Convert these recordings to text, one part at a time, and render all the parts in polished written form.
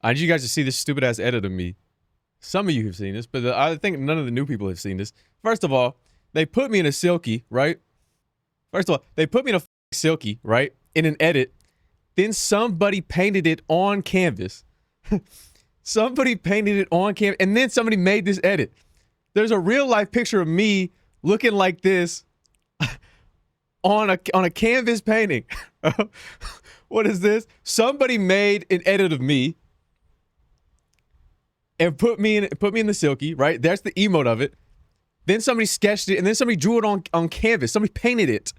I need you guys to see this stupid ass edit of me. Some of you have seen this, but I think none of the new people have seen this. First of all, they put me in a silky, right? First of all, they put me in a silky, right? In an edit. Then somebody painted it on canvas. Somebody painted it on canvas, and then somebody made this edit. There's a real life picture of me looking like this on a canvas painting. What is this? Somebody made an edit of me and put me in the silky, right? That's the emote of it. Then somebody sketched it, and then somebody drew it on canvas. Somebody painted it.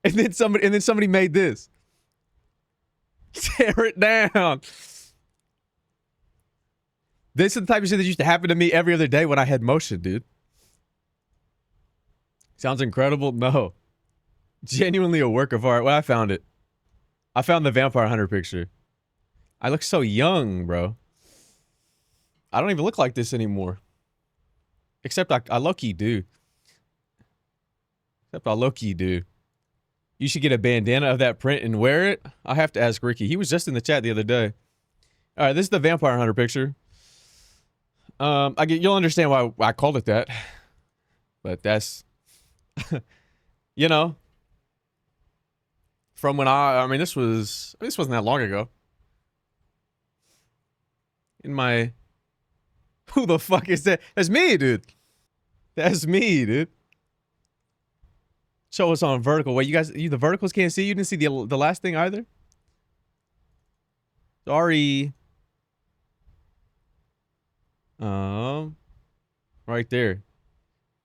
And then somebody made this. Tear it down. This is the type of shit that used to happen to me every other day when I had motion, dude. Sounds incredible? No. Genuinely a work of art. Well, I found it. I found the Vampire Hunter picture. I look so young, bro. I don't even look like this anymore. Except I low-key do. Except I low-key do. You should get a bandana of that print and wear it. I have to ask Ricky. He was just in the chat the other day. All right, this is the Vampire Hunter picture. You'll understand why I called it that. But that's, you know, from when I mean, this wasn't that long ago. In my, who the fuck is that? That's me, dude. That's me, dude. Show us on vertical. Wait, the verticals can't see? You didn't see the last thing either? Sorry. Right there.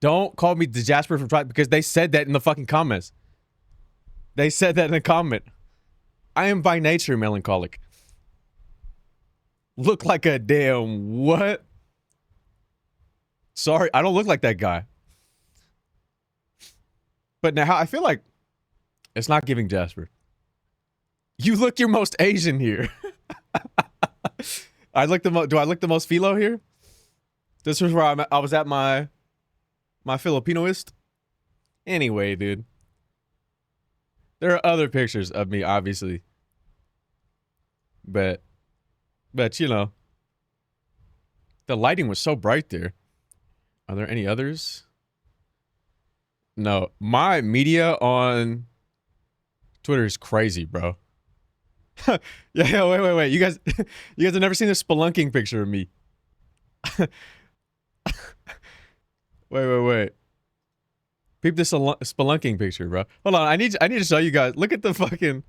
Don't call me the Jasper from Tribe because they said that in the fucking comments. They said that in the comment. I am by nature melancholic. Look like a damn what? Sorry, I don't look like that guy. But now I feel like it's not giving Jasper. You look your most Asian here. Do I look the most philo here? This was where I was at my Filipinoist. Anyway, dude. There are other pictures of me, obviously. But you know, the lighting was so bright there. Are there any others? No, my media on Twitter is crazy, bro. Yeah, wait. You guys have never seen this spelunking picture of me. Wait. Peep this spelunking picture, bro. Hold on, I need to show you guys. Look at the fucking.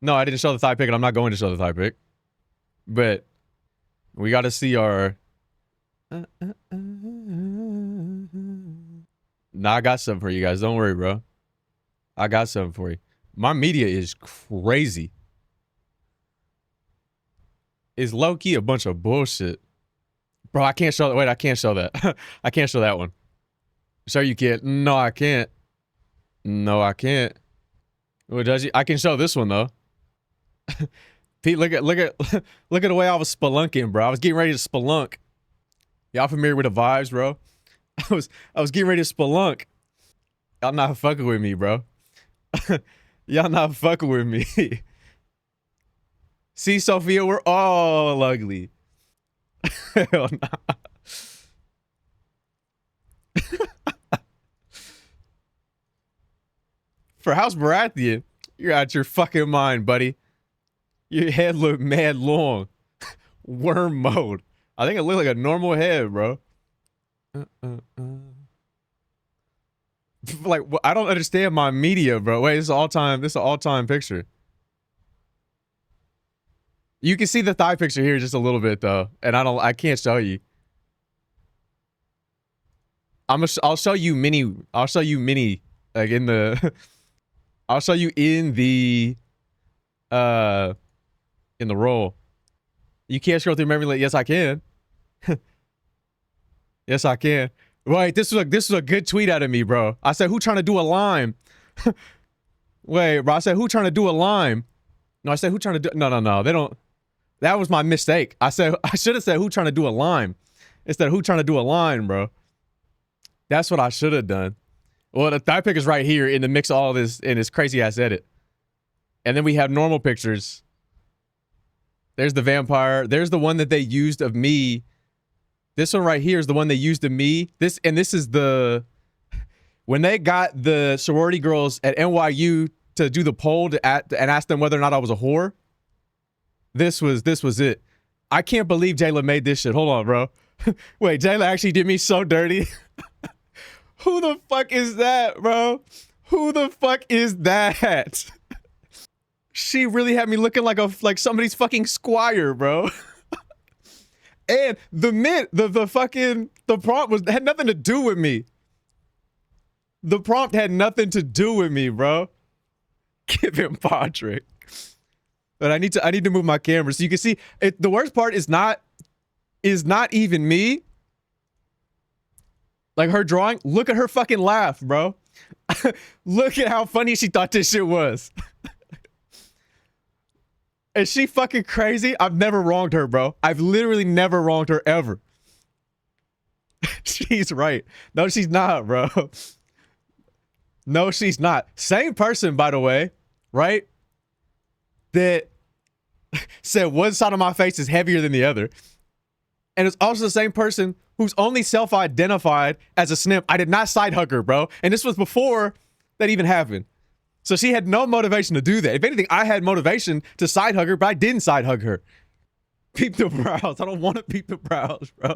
No, I didn't show the thigh pic, and I'm not going to show the thigh pic. But we got to see our. Nah, I got something for you guys. Don't worry, bro. I got something for you. My media is crazy. It's low-key a bunch of bullshit. Bro, I can't show that. Wait, I can't show that. I can't show that one. Sure you can't. No, I can't. No, I can't. Well, does he? I can show this one, though. Pete, look at the way I was spelunking, bro. I was getting ready to spelunk. Y'all familiar with the vibes, bro? I was getting ready to spelunk. Y'all not fucking with me, bro. Y'all not fucking with me. See, Sophia, we're all ugly. Hell nah. For House Baratheon, you're out your fucking mind, buddy. Your head look mad long. Worm mode. I think it looked like a normal head, bro. Like, I don't understand my media, bro. Wait, this is an all-time picture. You can see the thigh picture here just a little bit though, and I can't show you. I'll show you mini like in the I'll show you in the roll. You can't scroll through memory lane. Yes, I can. Yes, I can. Wait, this was a good tweet out of me, bro. I said, who trying to do a lime? Wait, bro, I said, who trying to do a lime? No, I said, who trying to do... No, they don't... That was my mistake. I should have said, who trying to do a lime? Instead of who trying to do a line, bro. That's what I should have done. Well, the thigh pic is right here in the mix of all this in this crazy-ass edit. And then we have normal pictures. There's the vampire. There's the one that they used of me. This one right here is the one they used of me. This is the when they got the sorority girls at NYU to do the poll and ask them whether or not I was a whore. This was it. I can't believe Jayla made this shit. Hold on, bro. Wait, Jayla actually did me so dirty. Who the fuck is that, bro? Who the fuck is that? She really had me looking like somebody's fucking squire, bro. And the prompt had nothing to do with me. The prompt had nothing to do with me, bro. Give him Patrick. But I need to move my camera so you can see it. The worst part is not even me. Like her drawing. Look at her fucking laugh, bro. Look at how funny she thought this shit was. Is she fucking crazy? I've never wronged her, bro. I've literally never wronged her ever. She's right. No, she's not, bro. No, she's not. Same person, by the way, right? That said one side of my face is heavier than the other. And it's also the same person who's only self-identified as a snip. I did not side hug her, bro. And this was before that even happened. So she had no motivation to do that. If anything, I had motivation to side hug her, but I didn't side hug her. Peep the brows. I don't want to peep the brows, bro.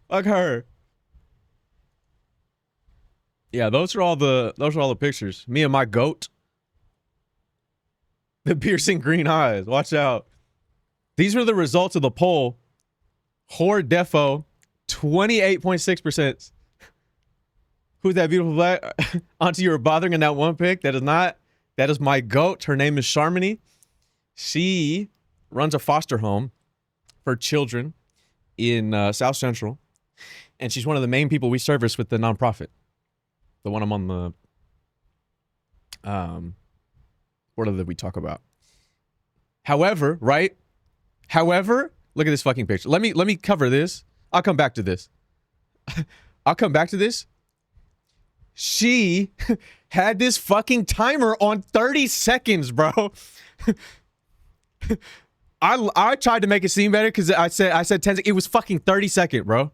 Fuck her. Yeah, those are all the pictures. Me and my goat. The piercing green eyes. Watch out. These were the results of the poll. Whore defo, 28.6%. Who's that beautiful black? Auntie, you were bothering in that one pic. That is my goat. Her name is Charmony. She runs a foster home for children in South Central. And she's one of the main people we service with the nonprofit. The one I'm on the what other we talk about. However, right? However, look at this fucking picture. Let me cover this. I'll come back to this. I'll come back to this. She had this fucking timer on 30 seconds, bro. I tried to make it seem better because I said 10 seconds. It was fucking 30 seconds, bro.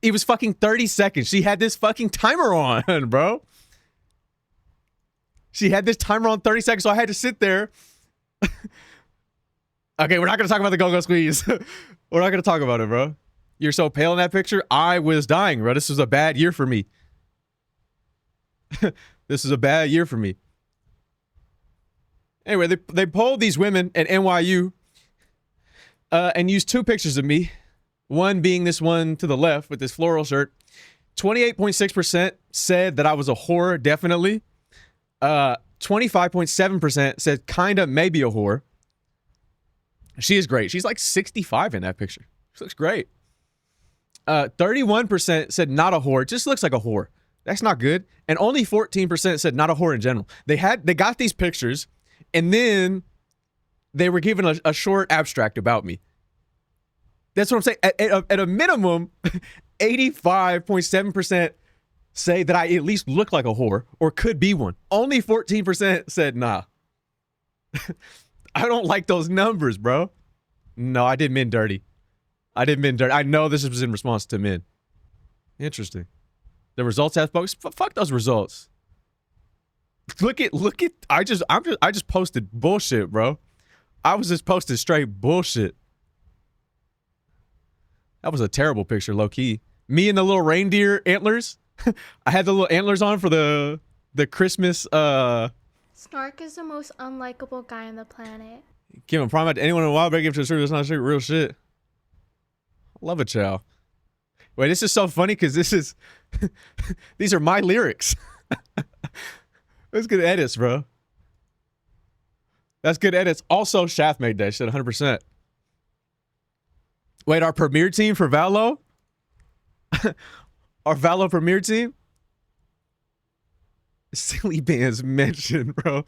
It was fucking 30 seconds. She had this fucking timer on, bro. She had this timer on 30 seconds, so I had to sit there. Okay, we're not going to talk about the go-go squeeze. We're not going to talk about it, bro. You're so pale in that picture. I was dying, bro. This was a bad year for me. This is a bad year for me. Anyway, they polled these women at NYU and used two pictures of me. One being this one to the left with this floral shirt. 28.6% said that I was a whore, definitely. 25.7% said kinda maybe a whore. She is great. She's like 65 in that picture. She looks great. 31% said not a whore. Just looks like a whore. That's not good. And only 14% said not a whore in general. They got these pictures, and then they were given a short abstract about me. That's what I'm saying. At a minimum, 85.7% say that I at least look like a whore or could be one. Only 14% said nah. I don't like those numbers, bro. No, I did men dirty. I know this was in response to men. Interesting. The results have folks. Fuck those results. Look at. I just posted bullshit, bro. I was just posting straight bullshit. That was a terrible picture, low key. Me and the little reindeer antlers. I had the little antlers on for the Christmas. Snark is the most unlikable guy on the planet. Give him prime out to anyone in a while. Better give it to a sugar that's not sugar. Real shit. Love it, chow. Wait, this is so funny because this is these are my lyrics. That's good edits, bro. That's good edits. Also, Shaft made that shit 100%. Wait, our premiere team for Valo? Our Valo premiere team? Silly bands mentioned, bro.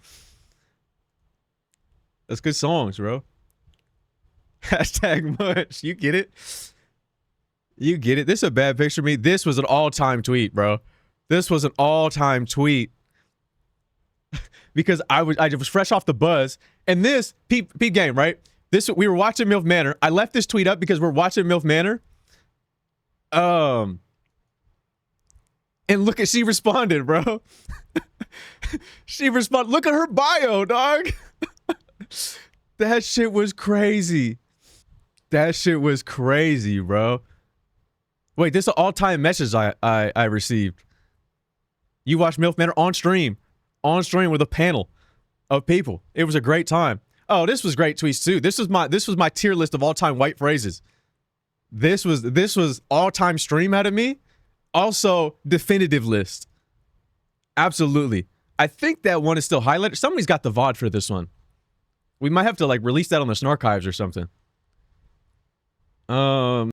That's good songs, bro. Hashtag much. You get it? You get it. This is a bad picture of me. This was an all-time tweet, bro. This was an all-time tweet. Because I was fresh off the buzz. And this, peep game, right? We were watching MILF Manor. I left this tweet up because we're watching MILF Manor. And look at, she responded, bro. She responded. Look at her bio, dog. That shit was crazy. That shit was crazy, bro. Wait, this is an all-time message I received. You watched MILF Manor on stream with a panel of people. It was a great time. Oh, this was great tweets too. This was my tier list of all-time white phrases. This was all-time stream out of me. Also, definitive list. Absolutely. I think that one is still highlighted. Somebody's got the VOD for this one. We might have to like release that on the Snark Hives or something. I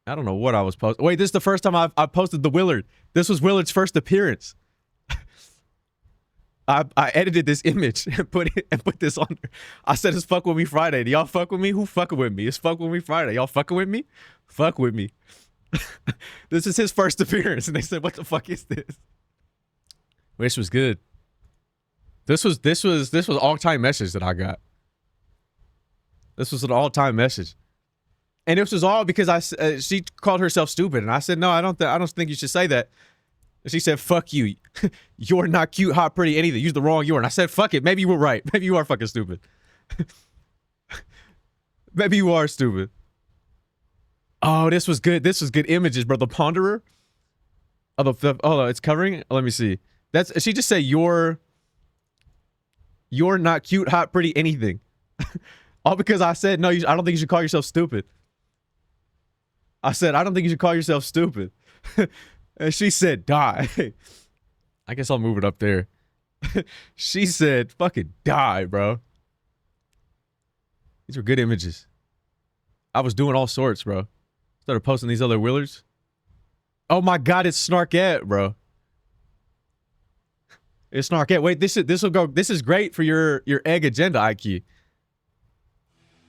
don't know what I was posting. Wait, this is the first time I posted the Willard. This was Willard's first appearance. I edited this image and put this on there. I said it's fuck with me Friday. Do y'all fuck with me? Who fucking with me? It's fuck with me Friday. Y'all fucking with me? Fuck with me. This is his first appearance, and they said, "What the fuck is this?" This was good. This was all-time message that I got. This was an all-time message, and this was all because she called herself stupid, and I said, "No, I don't think you should say that." And she said, "Fuck you. You're not cute, hot, pretty, anything. Use the wrong you're." And I said, "Fuck it. Maybe you were right. Maybe you are fucking stupid. Maybe you are stupid." Oh, this was good. This was good images, bro. The Ponderer. Oh, it's covering. Let me see. She just said you're not cute, hot, pretty, anything. All because I said no. I don't think you should call yourself stupid. I said I don't think you should call yourself stupid. And she said die. I guess I'll move it up there. She said fucking die, bro. These were good images. I was doing all sorts, bro. Started posting these other Willards. Oh my god, it's Snarkette, bro. It's Snarkette. Wait, this is great for your egg agenda IQ.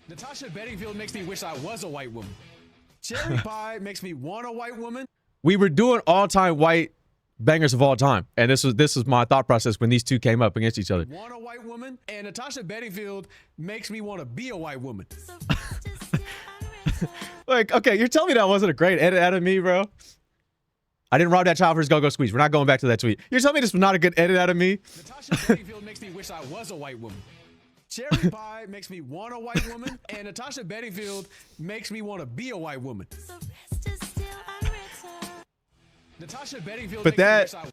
Natasha Bedingfield makes me wish I was a white woman. Cherry pie makes me want a white woman. We were doing all-time white bangers of all time, and this was my thought process when these two came up against each other. Want a white woman, and Natasha Bedingfield makes me want to be a white woman. Like, okay, you're telling me that wasn't a great edit out of me, bro? I didn't rob that child for his go-go squeeze. We're not going back to that tweet. You're telling me this was not a good edit out of me? Natasha Bedingfield makes me wish I was a white woman. Cherry pie makes me want a white woman, and Natasha Bedingfield makes me want to be a white woman. Natasha Bedingfield but makes that me wish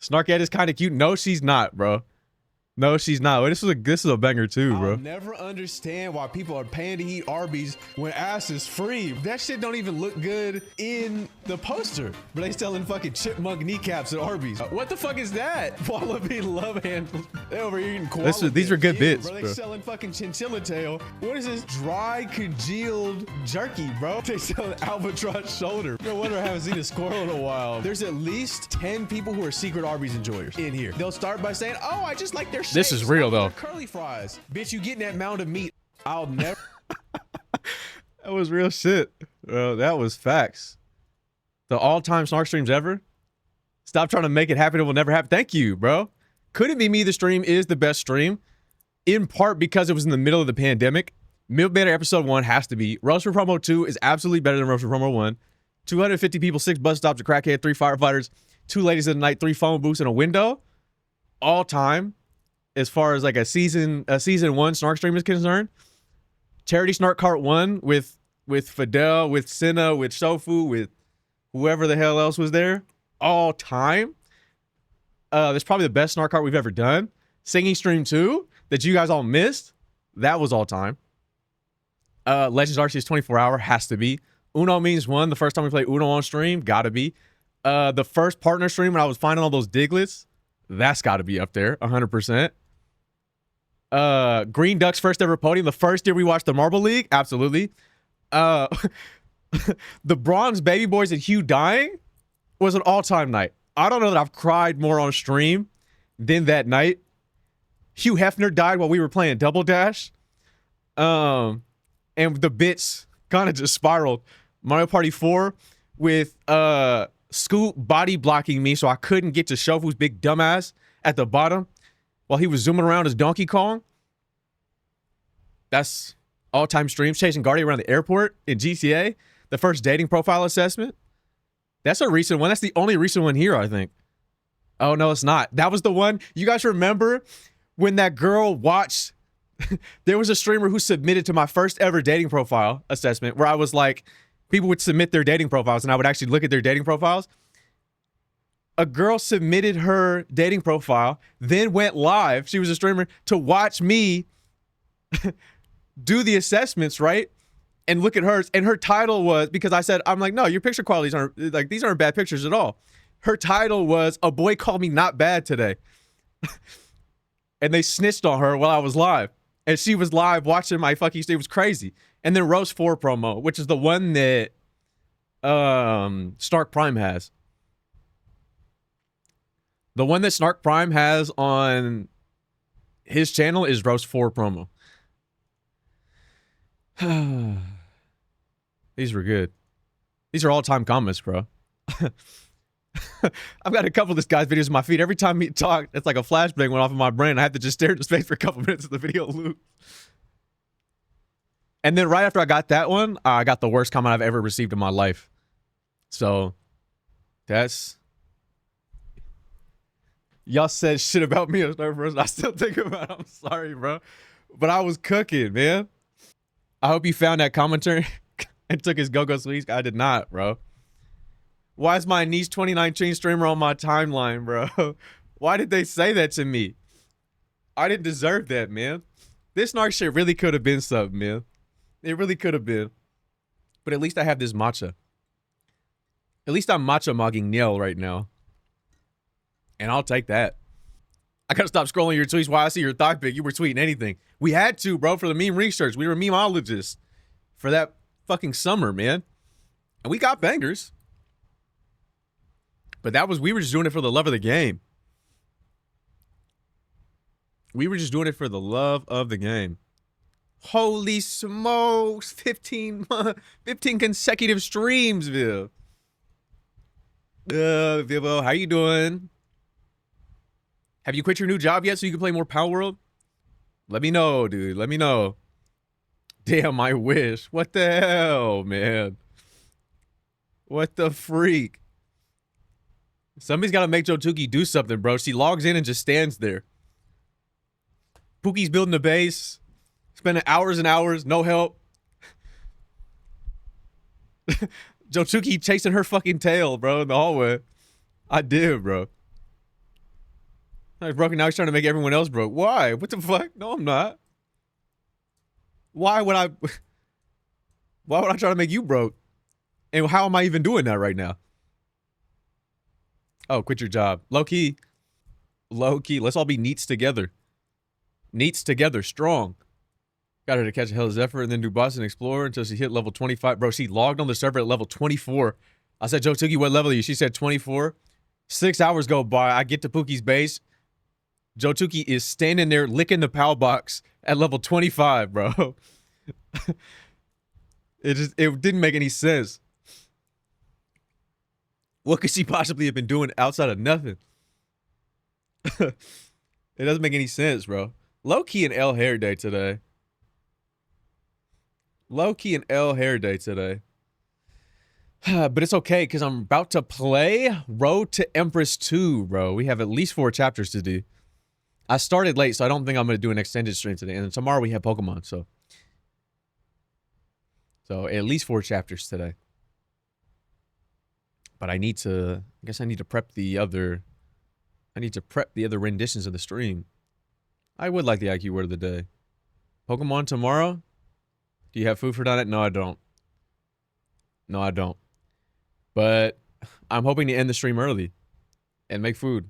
Snarkette is kind of cute. No, she's not, bro. No, she's not. This is a banger too, bro. I'll never understand why people are paying to eat Arby's when ass is free. That shit don't even look good in the poster. But they selling fucking chipmunk kneecaps at Arby's. What the fuck is that? Wallaby love handles. They over here eating koala These are good bits, bro. They bro. selling fucking chinchilla tail. What is this? Dry congealed jerky, bro. They selling albatross shoulder. No wonder I haven't seen a squirrel in a while. There's at least 10 people who are secret Arby's enjoyers in here. They'll start by saying, "Oh, I just like their shakes. This is real, I like though. their curly fries." Bitch, you getting that mound of meat. I'll never. That was real shit, bro. That was facts. The all-time Snark streams ever. Stop trying to make it happen. It will never happen. Thank you, bro. Couldn't Be Me, the stream is the best stream, in part because it was in the middle of the pandemic. MILF Manor episode 1 has to be. Roast for Promo 2 is absolutely better than Roast for Promo 1. 250 people, 6 bus stops, a crackhead, 3 firefighters, 2 ladies of the night, 3 phone booths, and a window. All time, as far as like a season 1 Snark stream is concerned. Charity Snark Cart 1 with Fidel, with Senna, with Sofu, with whoever the hell else was there. All time. That's probably the best Snark Cart we've ever done. Singing Stream 2 that you guys all missed. That was all time. Legends Arceus 24 Hour has to be. Uno Means One, the first time we played Uno on stream, gotta be. The first partner stream when I was finding all those Diglets, that's gotta be up there, 100%. Green Duck's first ever podium, the first year we watched the Marble League, absolutely. The Bronze Baby Boys and Hugh dying was an all-time night. I don't know that I've cried more on stream than that night. Hugh Hefner died while we were playing Double Dash. And the bits kind of just spiraled. Mario Party 4 with Scoop body blocking me so I couldn't get to Shofu's big dumbass at the bottom. while he was zooming around as Donkey Kong. That's all-time streams. Chasing Guardy around the airport in GTA. The first dating profile assessment. That's a recent one. That's the only recent one here, I think. Oh, no, it's not. That was the one. You guys remember when that girl watched... There was a streamer who submitted to my first ever dating profile assessment where I was like, people would submit their dating profiles and I would actually look at their dating profiles. A girl submitted her dating profile, then went live. She was a streamer to watch me do the assessments, right? And look at hers. And her title was, because I said, I'm like, no, your picture qualities aren't, like, these aren't bad pictures at all. Her title was, a boy called me not bad today. And they snitched on her while I was live. And she was live watching my fucking stream. It was crazy. And then Rose 4 promo, which is the one that Snark Prime has. The one that Snark Prime has on his channel is Rose 4 promo. These were good. These are all-time comments, bro. I've got a couple of this guy's videos in my feed. Every time he talked, it's like a flashbang went off in my brain. I have to just stare into space for a couple minutes of the video loop. And then right after I got that one, I got the worst comment I've ever received in my life. So, that's... Y'all said shit about me as another person. I still think about it. I'm sorry, bro. But I was cooking, man. I hope you found that commentary and took his go-go sweets. I did not, bro. Why is my niece 2019 streamer on my timeline, bro? Why did they say that to me? I didn't deserve that, man. This Snark shit really could have been something, man. It really could have been. But at least I have this matcha. At least I'm matcha mogging Niel right now. And I'll take that. I gotta stop scrolling your tweets while I see your thigh pic. You were tweeting anything. We had to, bro, for the meme research. We were memeologists for that fucking summer, man. And we got bangers. But we were just doing it for the love of the game. We were just doing it for the love of the game. Holy smokes, 15 consecutive streams, Viv. Vivo, how you doing? Have you quit your new job yet so you can play more Power World? Let me know, dude. Let me know. Damn, I wish. What the hell, man? What the freak? Somebody's got to make Jotuki do something, bro. She logs in and just stands there. Pookie's building a base. Spending hours and hours. No help. Jotuki chasing her fucking tail, bro, in the hallway. I did, bro. I was broken. Now he's trying to make everyone else broke. Why? What the fuck? No, I'm not. Why would I try to make you broke? And how am I even doing that right now? Oh, quit your job. Low key. Low key. Let's all be neats together. Neats together. Strong. Got her to catch a hell of Zephyr and then do Boston Explorer until she hit level 25. Bro, she logged on the server at level 24. I said, Jotuki, what level are you? She said 24. 6 hours go by. I get to Pookie's base. Jotuki is standing there licking the PAL box at level 25, bro. It didn't make any sense. What could she possibly have been doing outside of nothing? It doesn't make any sense, bro. Low-key an L hair day today. Low-key an L hair day today. But it's okay, because I'm about to play Road to Empress 2, bro. We have at least 4 chapters to do. I started late, so I don't think I'm going to do an extended stream today. And tomorrow we have Pokemon, so at least 4 chapters today. But I need to, I guess I need to prep the other, renditions of the stream. I would like the IQ word of the day. Pokemon tomorrow? Do you have food for that? No, I don't. No, I don't. But I'm hoping to end the stream early and make food.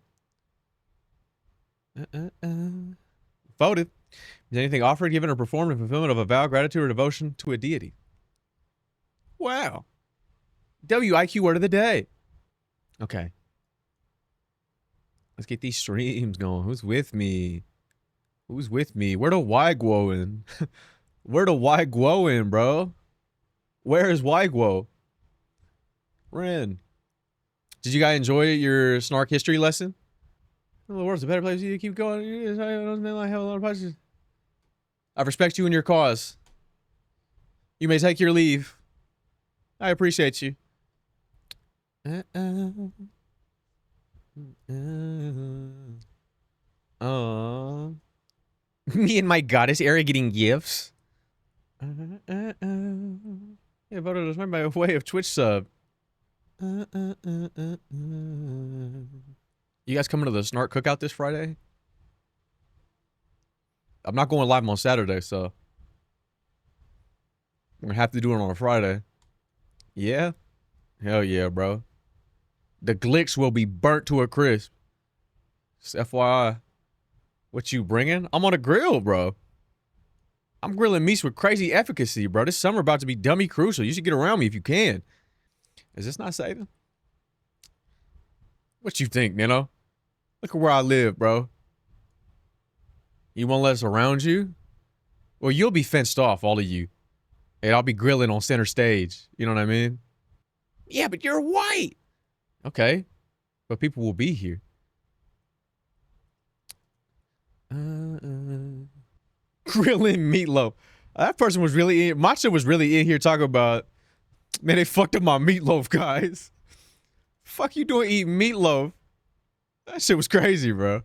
Voted. Is anything offered, given, or performed in fulfillment of a vow, gratitude, or devotion to a deity? Wow. WIQ word of the day. Okay. Let's get these streams going. Who's with me? Who's with me? Where the Wygwo in? Where the Wygwo in, bro? Where is Wygwo? Ren. Did you guys enjoy your Snark history lesson? The world's a better place. You keep going. I have a lot of questions. I respect you and your cause. You may take your leave. I appreciate you. Me and my goddess area getting gifts. Yeah, voted us by way of Twitch sub. You guys coming to the Snark cookout this Friday? I'm not going live on Saturday, so I'm gonna have to do it on a Friday. Yeah? Hell yeah, bro. The Glicks will be burnt to a crisp. Just FYI. What you bringing? I'm on a grill, bro. I'm grilling meats with crazy efficacy, bro. This summer about to be dummy crucial. You should get around me if you can. Is this not saving? What you think, Nino? Look at where I live, bro. You won't let us around you? Well, you'll be fenced off, all of you. And I'll be grilling on center stage. You know what I mean? Yeah, but you're white. Okay. But people will be here. Grilling meatloaf. That person was really in. Matcha was really in here talking about, man, they fucked up my meatloaf, guys. Fuck you doing eating meatloaf? That shit was crazy, bro.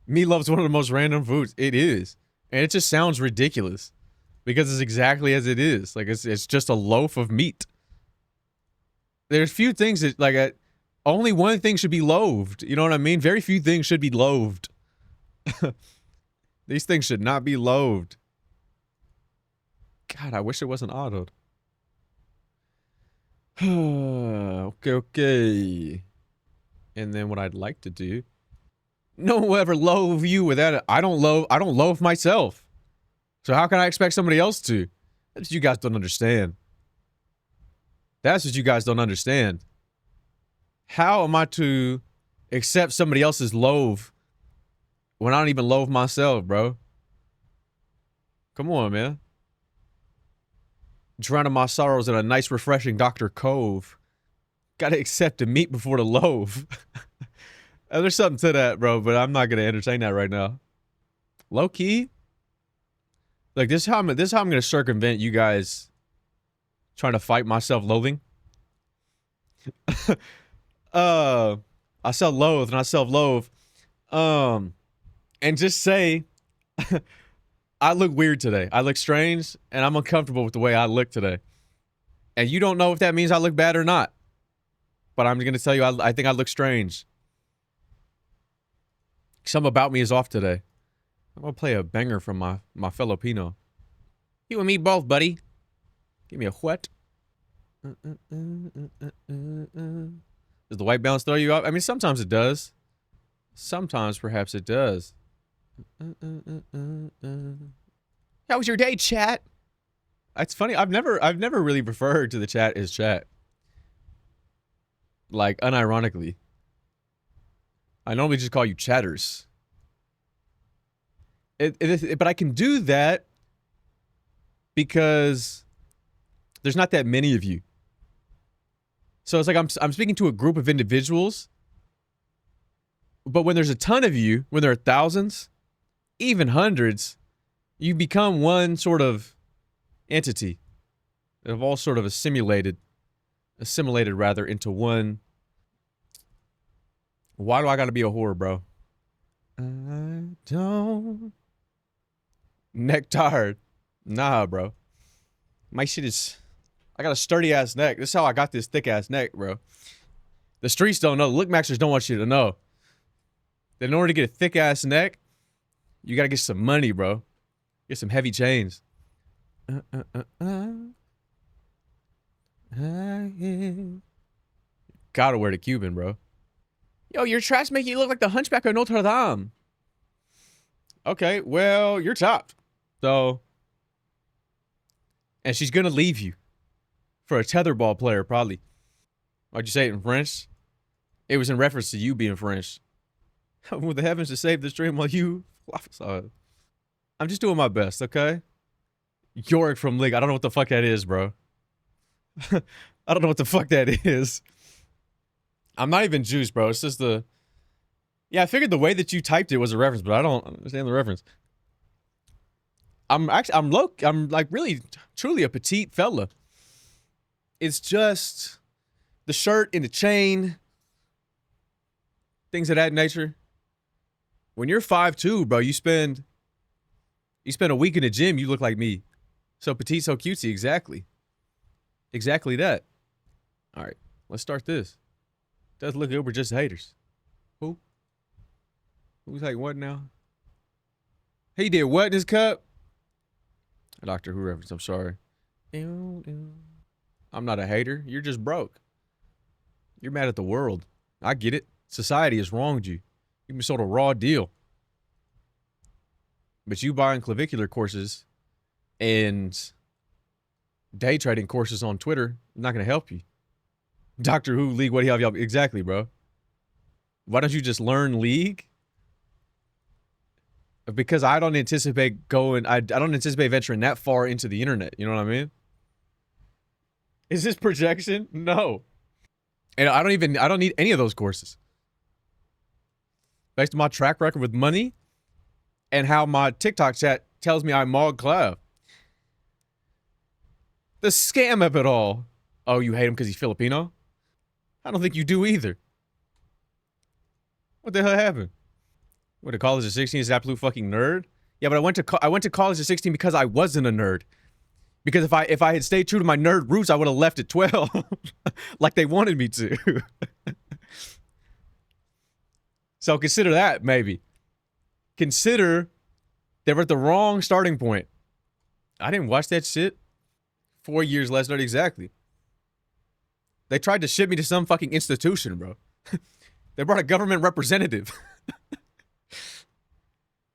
Meatloaf's one of the most random foods. It is. And it just sounds ridiculous. Because it's exactly as it is. Like, it's just a loaf of meat. There's few things that, like, only one thing should be loathed. You know what I mean? Very few things should be loathed. These things should not be loathed. God, I wish it wasn't autoed. Okay. And then what I'd like to do. No one will ever loathe you without it. I don't loathe myself. So how can I expect somebody else to? That's what you guys don't understand. That's what you guys don't understand. How am I to accept somebody else's loathe when I don't even loathe myself, bro? Come on, man. Drowning my sorrows in a nice, refreshing Dr. Cove. Gotta accept the meat before the loaf. There's something to that, bro, but I'm not gonna entertain that right now. Low key. Like, this is how I'm gonna circumvent you guys trying to fight my self-loathing. I self-loathe and I self-loathe. And just say, I look weird today. I look strange, and I'm uncomfortable with the way I look today. And you don't know if that means I look bad or not. But I'm gonna tell you, I think I look strange. Something about me is off today. I'm gonna play a banger from my fellow Pino. You and me both, buddy. Give me a what? Does the white balance throw you off? I mean, sometimes it does. Sometimes, perhaps it does. How was your day, chat? It's funny. I've never really referred to the chat as chat. Like, unironically. I normally just call you chatters. But I can do that because there's not that many of you. So it's like I'm speaking to a group of individuals. But when there's a ton of you, when there are thousands, even hundreds, you become one sort of entity. They've all sort of assimilated rather into one. Why do I gotta be a whore, bro? I don't. Neck tired. Nah, bro. My shit is. I got a sturdy ass neck. This is how I got this thick ass neck, bro. The streets don't know. Look Maxers don't want you to know. That in order to get a thick ass neck, you gotta get some money, bro. Get some heavy chains. Gotta wear the Cuban, bro. Yo, your trash make you look like the Hunchback of Notre Dame. Okay, well, you're chopped. So, and she's gonna leave you for a tetherball player, probably. Why'd you say it in French? It was in reference to you being French. With the heavens to save the stream while you... I'm just doing my best, okay? Yorick from League. I don't know what the fuck that is, bro. I don't know what the fuck that is. I'm not even juiced, bro. It's just the... Yeah, I figured the way that you typed it was a reference, but I don't understand the reference. I'm like really, truly a petite fella. It's just the shirt and the chain, things of that nature. When you're 5'2", bro, you spend a week in the gym, you look like me. So petite, so cutesy, exactly. Exactly that. All right, let's start this. Does look good, we're just haters. Who? Who's like what now? He did what in his cup? Doctor Who reference, I'm sorry. I'm not a hater. You're just broke. You're mad at the world. I get it. Society has wronged you. You've been sold a raw deal. But you buying clavicular courses and day trading courses on Twitter not going to help you. Doctor Who, League, what do you have? Y'all? Exactly, bro. Why don't you just learn League? Because I don't anticipate I don't anticipate venturing that far into the internet. You know what I mean? Is this projection? No. And I don't need any of those courses. Based on my track record with money and how my TikTok chat tells me I'm Maud Cloud. The scam of it all. Oh, you hate him because he's Filipino? I don't think you do either. What the hell happened? Went to college at 16 is an absolute fucking nerd? Yeah, but I went to college at 16 because I wasn't a nerd. Because if I had stayed true to my nerd roots, I would have left at 12. Like they wanted me to. So consider that, maybe. Consider they were at the wrong starting point. I didn't watch that shit. 4 years less nerd, exactly. They tried to ship me to some fucking institution, bro. They brought a government representative.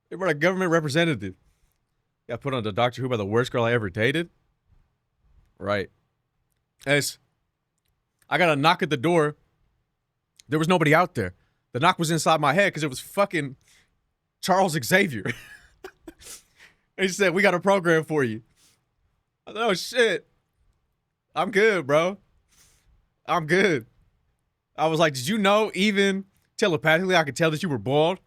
They brought a government representative. Got put on the Doctor Who by the worst girl I ever dated. Right. I got a knock at the door. There was nobody out there. The knock was inside my head because it was fucking Charles Xavier. He said, we got a program for you. I thought, oh, shit. I'm good, bro. I'm good. I was like, did you know even telepathically I could tell that you were bald?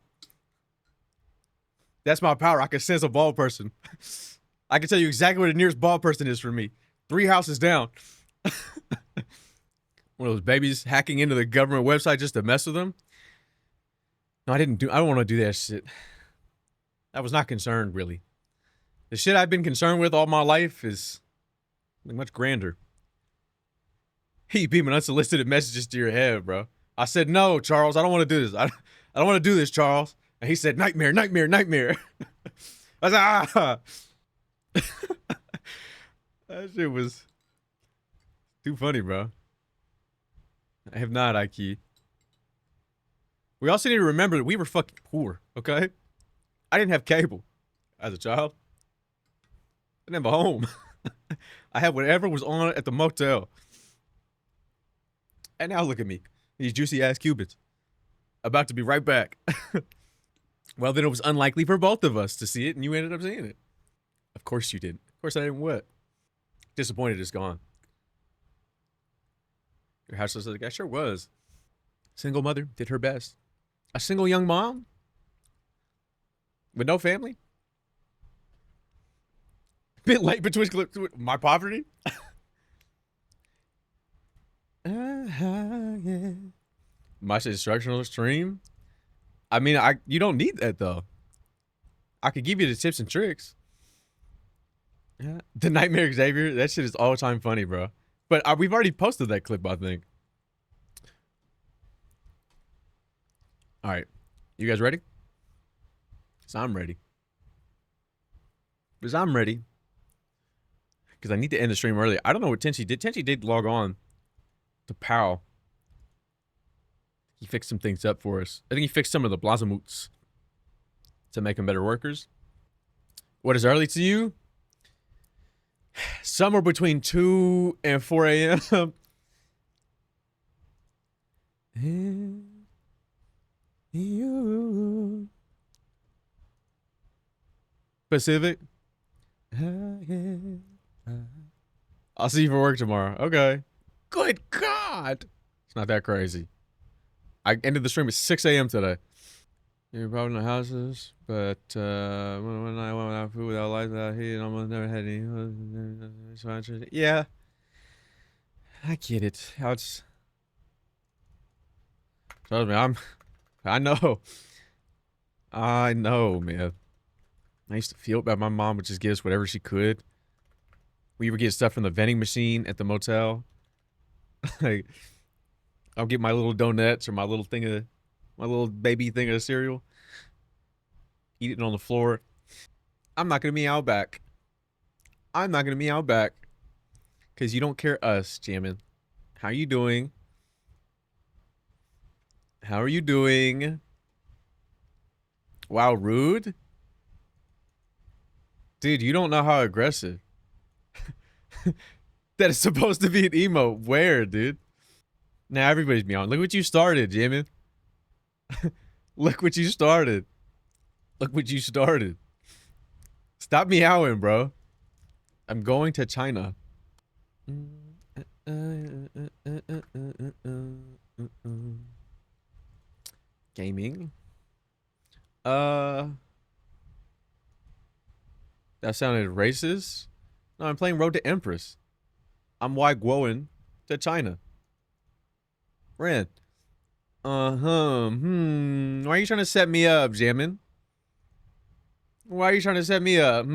That's my power. I can sense a bald person. I can tell you exactly where the nearest bald person is for me. 3 houses down. One of those babies hacking into the government website just to mess with them. No, I don't want to do that shit. I was not concerned, really. The shit I've been concerned with all my life is much grander. He beaming unsolicited messages to your head, bro. I said, no, Charles, I don't want to do this. I don't want to do this, Charles. And he said, nightmare, nightmare, nightmare. I was like, ah. That shit was too funny, bro. I have not, IQ. We also need to remember that we were fucking poor, okay? I didn't have cable as a child. I didn't have a home. I had whatever was on at the motel. And now look at me. These juicy ass Cubans. About to be right back. Well, then it was unlikely for both of us to see it, and you ended up seeing it. Of course you did. Of course I didn't what? Disappointed it's gone. Your house was like, I sure was. Single mother, did her best. A single young mom? With no family? Bit late between my poverty? Yeah. My instructional stream? I mean, you don't need that though. I could give you the tips and tricks. Yeah. The Nightmare Xavier, that shit is all time funny, bro. But we've already posted that clip, I think. All right. You guys ready? Because I'm ready. Because I'm ready. Because I need to end the stream early. I don't know what Tenchi did. Tenchi did log on to PAL. He fixed some things up for us. I think he fixed some of the Blazamoots to make them better workers. What is early to you? Somewhere between 2 and 4 a.m. Pacific. I'll see you for work tomorrow. Okay. Good God. It's not that crazy. I ended the stream at 6 a.m. today. You're probably in the houses, but when I went without food, without lights, without heat, almost never had any. Yeah, I get it. How it's. Trust me, I know. I know, man. I used to feel bad. My mom would just give us whatever she could. We would get stuff from the vending machine at the motel. Like, I'll get my little donuts or my little baby thing of cereal. Eat it on the floor. I'm not gonna meow back. I'm not gonna meow back. Cause you don't care us, Jamin. How you doing? How are you doing? Wow, rude? Dude, you don't know how aggressive. That is supposed to be an emo. Where, dude? Now everybody's meowing. Look what you started, Jamin. Look what you started. Look what you started. Stop meowing, bro. I'm going to China. Gaming. That sounded racist. No, I'm playing Road to Empress. I'm going to China. Ren. Why are you trying to set me up, Jamin? Why are you trying to set me up,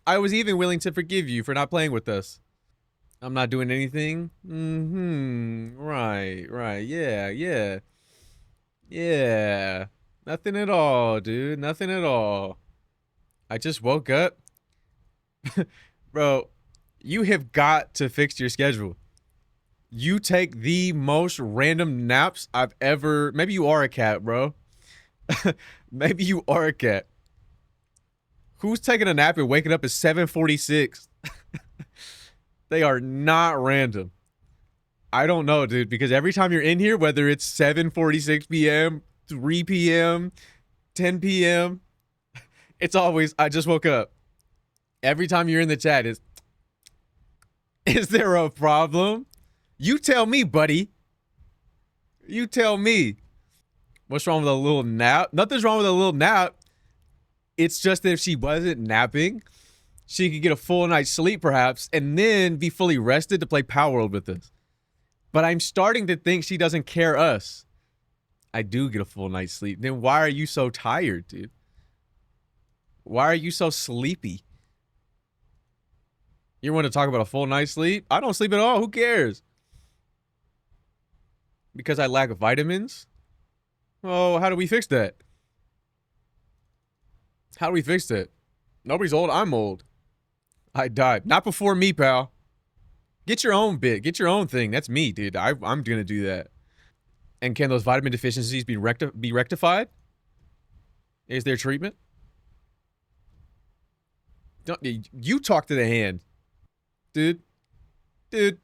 I was even willing to forgive you for not playing with us. I'm not doing anything? Right. Yeah. Nothing at all, dude. Nothing at all. I just woke up. Bro, you have got to fix your schedule. You take the most random naps I've ever... Maybe you are a cat, bro. Maybe you are a cat. Who's taking a nap and waking up at 7:46? They are not random. I don't know, dude, because every time you're in here, whether it's 7:46 p.m., 3 p.m., 10 p.m., it's always, I just woke up. Every time you're in the chat, is there a problem? You tell me, buddy. You tell me. What's wrong with a little nap? Nothing's wrong with a little nap. It's just that if she wasn't napping, she could get a full night's sleep perhaps, and then be fully rested to play Power World with us. But I'm starting to think she doesn't care us. I do get a full night's sleep. Then why are you so tired, dude? Why are you so sleepy? You want to talk about a full night's sleep? I don't sleep at all. Who cares? Because I lack vitamins? Oh, how do we fix that? How do we fix that? Nobody's old. I'm old. I died. Not before me, pal. Get your own bit. Get your own thing. That's me, dude. I'm gonna do that. And can those vitamin deficiencies be rectified? Is there treatment? Don't you talk to the hand, dude? Dude,